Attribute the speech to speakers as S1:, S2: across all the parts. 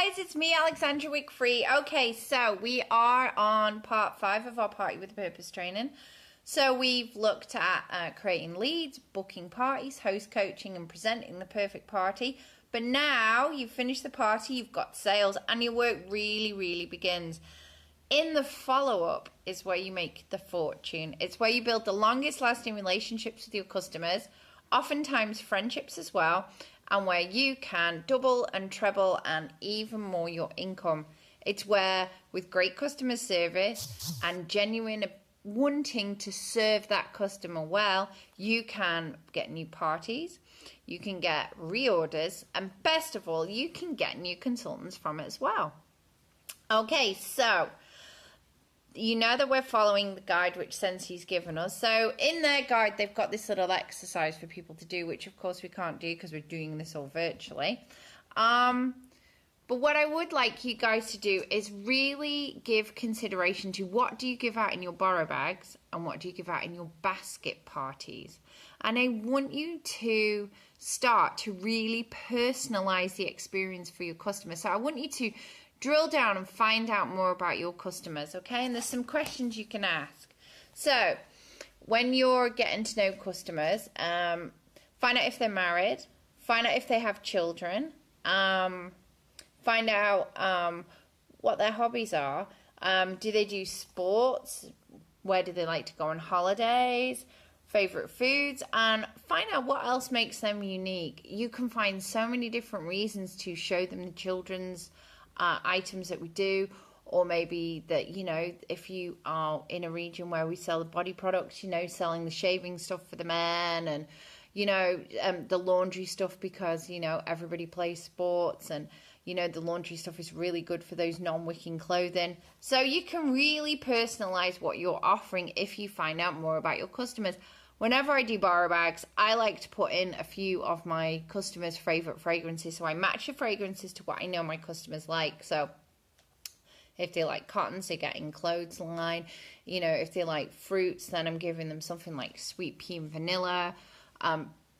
S1: guys, it's me, Alexandra Wickfree. Okay, so we are on part 5 of our Party with a Purpose training. So we've looked at creating leads, booking parties, host coaching, and presenting the perfect party. But now you've finished the party, you've got sales, and your work really begins. In the follow-up is where you make the fortune. It's where you build the longest lasting relationships with your customers, oftentimes friendships as well, and where you can double and treble and even more your income. It's where, with great customer service and genuine wanting to serve that customer well, you can get new parties, you can get reorders, and best of all, you can get new consultants from it as well. Okay, so you know that we're following the guide which Scentsy's given us. So in their guide, they've got this little exercise for people to do, which of course we can't do because we're doing this all virtually. But what I would like you guys to do is really give consideration to what do you give out in your borrow bags and what do you give out in your basket parties. And I want you to start to really personalize the experience for your customers. So I want you to drill down and find out more about your customers, okay? And there's some questions you can ask. So when you're getting to know customers, find out if they're married, find out if they have children, find out what their hobbies are. Do they do sports? Where do they like to go on holidays? Favorite foods? And find out what else makes them unique. You can find so many different reasons to show them the children's items that we do, or maybe that, you know, if you are in a region where we sell the body products, you know, selling the shaving stuff for the men, and you know, the laundry stuff, because you know everybody plays sports, and you know the laundry stuff is really good for those non-wicking clothing. So you can really personalize what you're offering if you find out more about your customers. Whenever I do borrow bags, I like to put in a few of my customers' favorite fragrances. So I match the fragrances to what I know my customers like. So if they like cottons, they get in clothes line. You know, if they like fruits, then I'm giving them something like sweet pea and vanilla.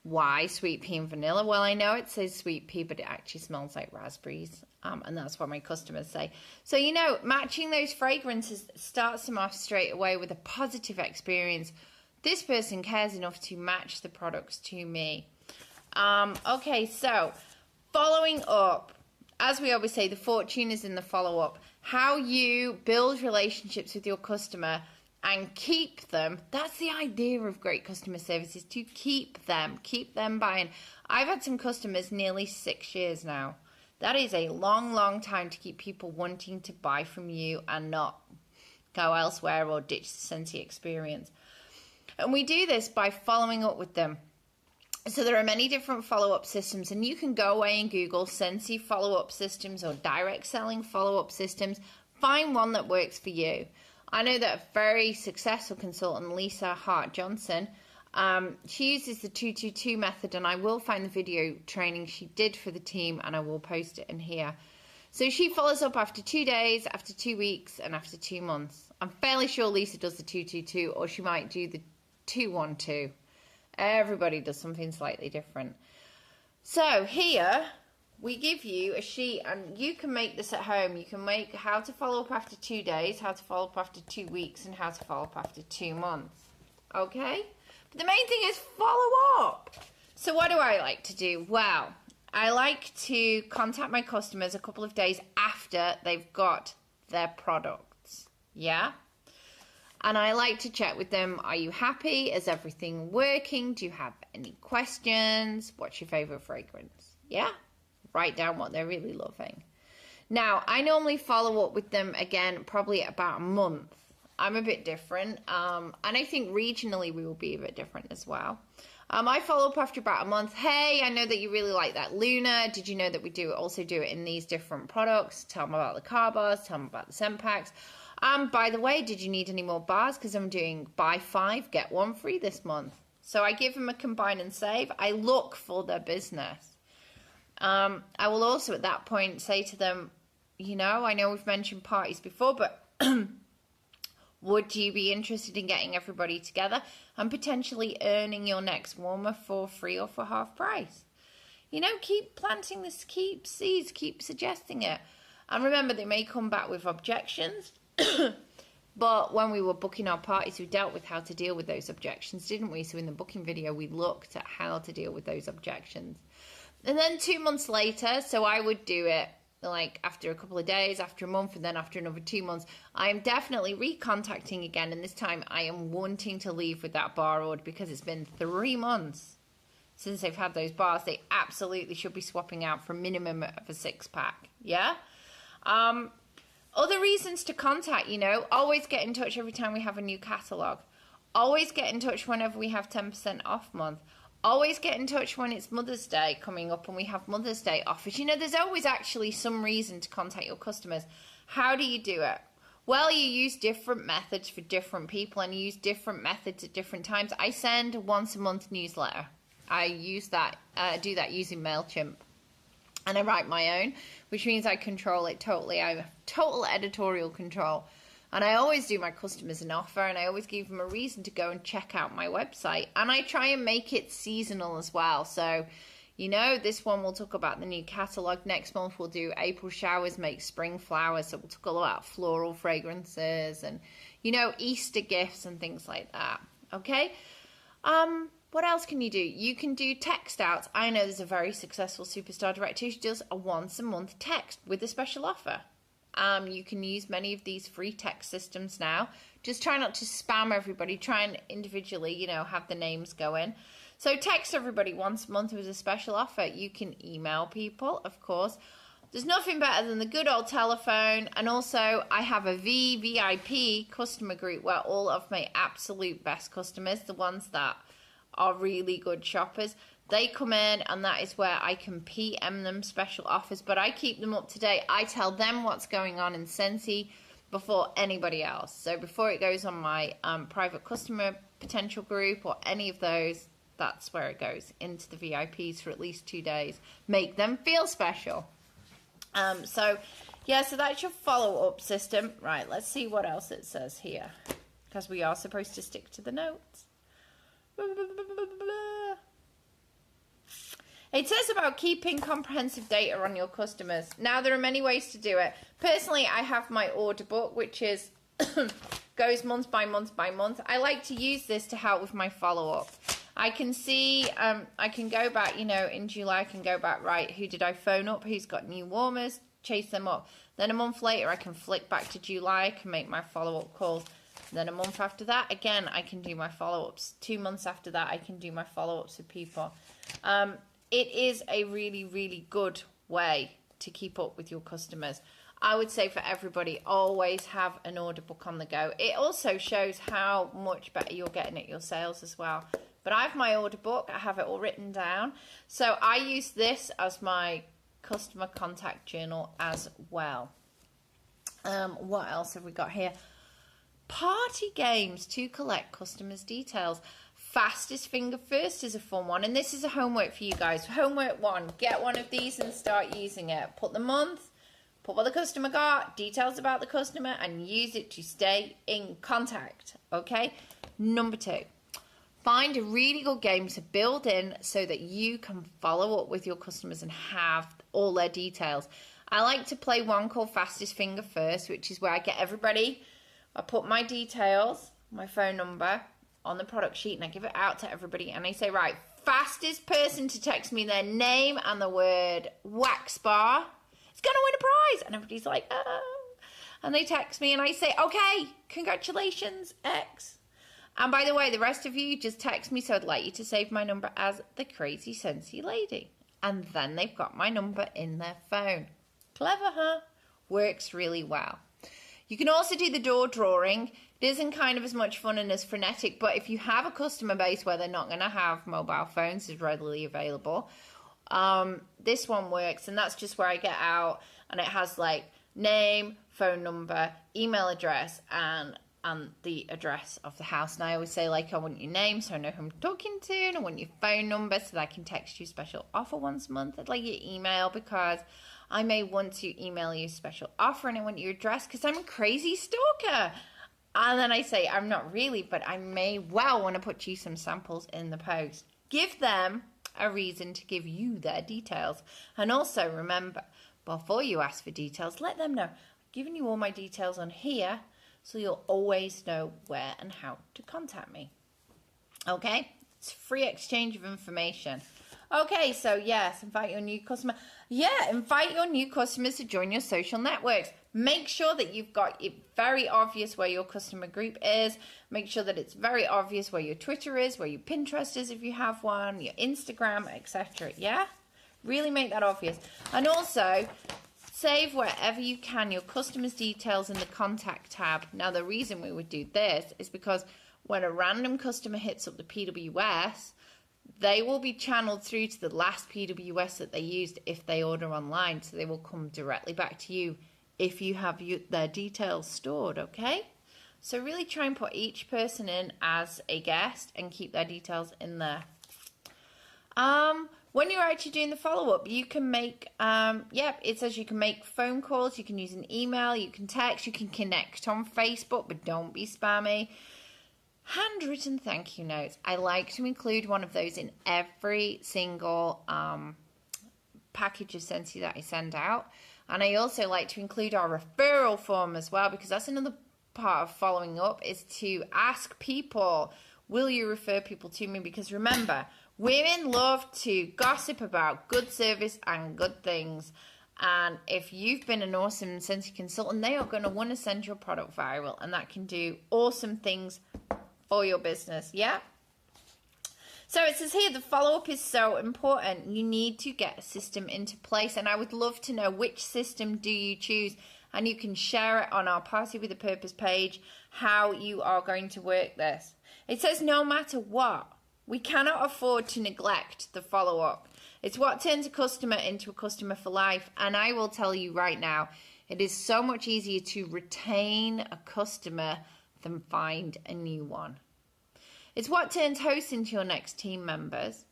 S1: Why sweet pea and vanilla? Well, I know it says sweet pea, but it actually smells like raspberries. And that's what my customers say. So, you know, matching those fragrances starts them off straight away with a positive experience. This person cares enough to match the products to me. Okay, so following up, as we always say, the fortune is in the follow-up. How you build relationships with your customer and keep them. That's the idea of great customer service, is to keep them buying. I've had some customers nearly 6 years now. That is a long time to keep people wanting to buy from you and not go elsewhere or ditch the Scentsy experience. And we do this by following up with them. So there are many different follow-up systems, and you can go away and Google Scentsy follow-up systems or direct selling follow-up systems. Find one that works for you. I know that a very successful consultant, Lisa Hart-Johnson, she uses the 222 method, and I will find the video training she did for the team and I will post it in here. So she follows up after 2 days, after 2 weeks, and after 2 months. I'm fairly sure Lisa does the 222, or she might do the 212. Everybody does something slightly different. So here we give you a sheet, and you can make this at home. You can make how to follow up after 2 days, how to follow up after 2 weeks, and how to follow up after 2 months. Okay? But the main thing is follow up. So what do I like to do? Well, I like to contact my customers a couple of days after they've got their products. Yeah? And I like to check with them, are you happy? Is everything working? Do you have any questions? What's your favorite fragrance? Yeah? Write down what they're really loving. Now, I normally follow up with them again probably about a month. I'm a bit different. And I think regionally we will be a bit different as well. I follow up after about a month. Hey, I know that you really like that Luna. Did you know that we also do it in these different products? Tell them about the car bars. Tell them about the scent packs. By the way, did you need any more bars? Because I'm doing buy 5, get 1 free this month. So I give them a combine and save. I look for their business. I will also at that point say to them, you know, I know we've mentioned parties before, but would you be interested in getting everybody together and potentially earning your next warmer for free or for half price? You know, keep planting this, keep seeds, keep suggesting it. And remember, they may come back with objections, but when we were booking our parties, we dealt with how to deal with those objections, didn't we? So in the booking video, we looked at how to deal with those objections. And then 2 months later, so I would do it like after a couple of days, after a month, and then after another 2 months, I am definitely recontacting again. And this time I am wanting to leave with that bar order because it's been 3 months since they've had those bars. They absolutely should be swapping out for a minimum of a 6-pack. Yeah? Other reasons to contact, always get in touch every time we have a new catalogue. Always get in touch whenever we have 10% off month. Always get in touch when it's Mother's Day coming up and we have Mother's Day offers. There's always actually some reason to contact your customers. How do you do it? Well, you use different methods for different people and you use different methods at different times. I send a once a month newsletter. I do that using MailChimp. And I write my own, which means I control it totally. I have total editorial control. And I always do my customers an offer, and I always give them a reason to go and check out my website. And I try and make it seasonal as well. So, this one we'll talk about the new catalogue. Next month we'll do April showers make spring flowers. So we'll talk all about floral fragrances and, Easter gifts and things like that. Okay? What else can you do? You can do text outs. I know there's a very successful superstar director who does a once a month text with a special offer. You can use many of these free text systems now. Just try not to spam everybody. Try and individually, have the names go in. So text everybody once a month with a special offer. You can email people, of course. There's nothing better than the good old telephone. And also, I have a VIP customer group where all of my absolute best customers, the ones that are really good shoppers, they come in, and that is where I can PM them special offers, but I keep them up to date. I tell them what's going on in Scentsy before anybody else. So before it goes on my private customer potential group or any of those, that's where it goes, into the VIPs for at least 2 days. Make them feel special. So that's your follow-up system. Right, let's see what else it says here, because we are supposed to stick to the notes. It says about keeping comprehensive data on your customers. Now, there are many ways to do it. Personally, I have my order book, which is goes month by month by month. I like to use this to help with my follow-up. I can see, I can go back, in July, I can go back, right, who did I phone up? Who's got new warmers? Chase them up. Then a month later, I can flick back to July, I can make my follow-up calls. Then a month after that, again, I can do my follow-ups. 2 months after that, I can do my follow-ups with people. It is a really, really good way to keep up with your customers. I would say for everybody, always have an order book on the go. It also shows how much better you're getting at your sales as well. But I have my order book. I have it all written down. So I use this as my customer contact journal as well. What else have we got here? Party games to collect customers' details. Fastest finger first is a fun one, and this is a homework for you guys. Homework 1, get one of these and start using it. Put the month, put what the customer got, details about the customer, and use it to stay in contact, okay? Number 2, find a really good game to build in so that you can follow up with your customers and have all their details. I like to play one called Fastest Finger First, which is where I get everybody, I put my details, my phone number, on the product sheet, and I give it out to everybody, and I say, right, fastest person to text me their name and the word wax bar is going to win a prize. And everybody's like, oh. And they text me, and I say, okay, congratulations, X. And by the way, the rest of you just text me, so I'd like you to save my number as the Crazy Scentsy Lady. And then they've got my number in their phone. Clever, huh? Works really well. You can also do the door drawing. It isn't kind of as much fun and as frenetic, but if you have a customer base where they're not going to have mobile phones as readily available, this one works, and that's just where I get out, and it has like name, phone number, email address, and the address of the house. And I always say, like, I want your name so I know who I'm talking to, and I want your phone number so that I can text you a special offer once a month. I'd like your email because I may want to email you a special offer, and I want your address because I'm a crazy stalker. And then I say, I'm not really, but I may well want to put you some samples in the post. Give them a reason to give you their details. And also remember, before you ask for details, let them know. I've given you all my details on here, so you'll always know where and how to contact me. Okay? It's free exchange of information. Okay, so yes, invite your new customer. Yeah, invite your new customers to join your social networks. Make sure that you've got it very obvious where your customer group is. Make sure that it's very obvious where your Twitter is, where your Pinterest is if you have one, your Instagram, etc. Yeah? Really make that obvious. And also, save wherever you can your customers' details in the contact tab. Now, the reason we would do this is because when a random customer hits up the PWS, they will be channeled through to the last PWS that they used if they order online. So they will come directly back to you if you have their details stored, okay? So really try and put each person in as a guest and keep their details in there. When you're actually doing the follow-up, you can make, it says you can make phone calls, you can use an email, you can text, you can connect on Facebook, but don't be spammy. Handwritten thank you notes. I like to include one of those in every single package of Scentsy that I send out. And I also like to include our referral form as well, because that's another part of following up, is to ask people, will you refer people to me? Because remember, women love to gossip about good service and good things. And if you've been an awesome Scentsy consultant, they are going to want to send your product viral, and that can do awesome things for your business. Yeah. So it says here, the follow-up is so important. You need to get a system into place, and I would love to know which system do you choose, and you can share it on our Party with a Purpose page, how you are going to work this. It says no matter what, we cannot afford to neglect the follow-up. It's what turns a customer into a customer for life, and I will tell you right now, it is so much easier to retain a customer than find a new one. It's what turns hosts into your next team members.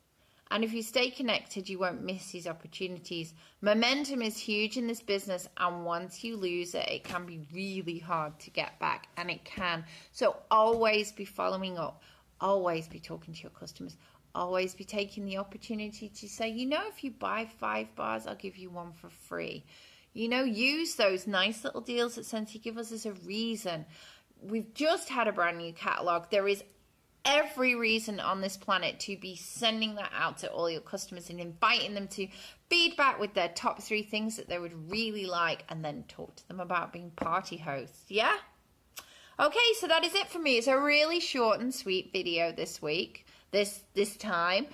S1: And if you stay connected, you won't miss these opportunities. Momentum is huge in this business, and once you lose it, it can be really hard to get back, and it can. So always be following up. Always be talking to your customers. Always be taking the opportunity to say, if you buy 5 bars, I'll give you 1 for free. Use those nice little deals that Scentsy give us as a reason. We've just had a brand new catalog. There is every reason on this planet to be sending that out to all your customers and inviting them to feedback with their top 3 things that they would really like, and then talk to them about being party hosts. Yeah? Okay, so that is it for me. It's a really short and sweet video this week, this time.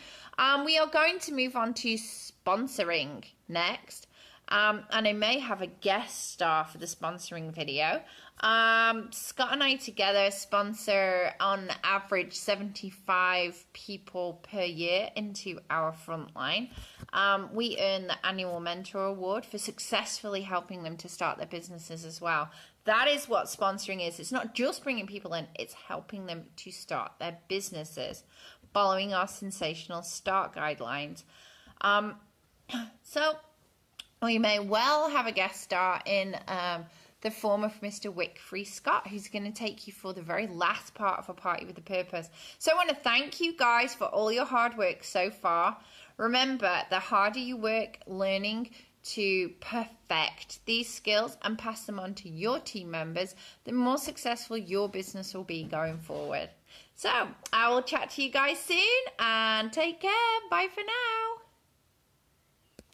S1: We are going to move on to sponsoring next. And I may have a guest star for the sponsoring video. Scott and I together sponsor on average 75 people per year into our front line. We earn the annual mentor award for successfully helping them to start their businesses as well. That is what sponsoring is. It's not just bringing people in, it's helping them to start their businesses, following our sensational start guidelines. So we may well have a guest star in the form of Mr. Wickfree Scott, who's going to take you for the very last part of A Party with a Purpose. So I want to thank you guys for all your hard work so far. Remember, the harder you work learning to perfect these skills and pass them on to your team members, the more successful your business will be going forward. So I will chat to you guys soon, and take care. Bye for now.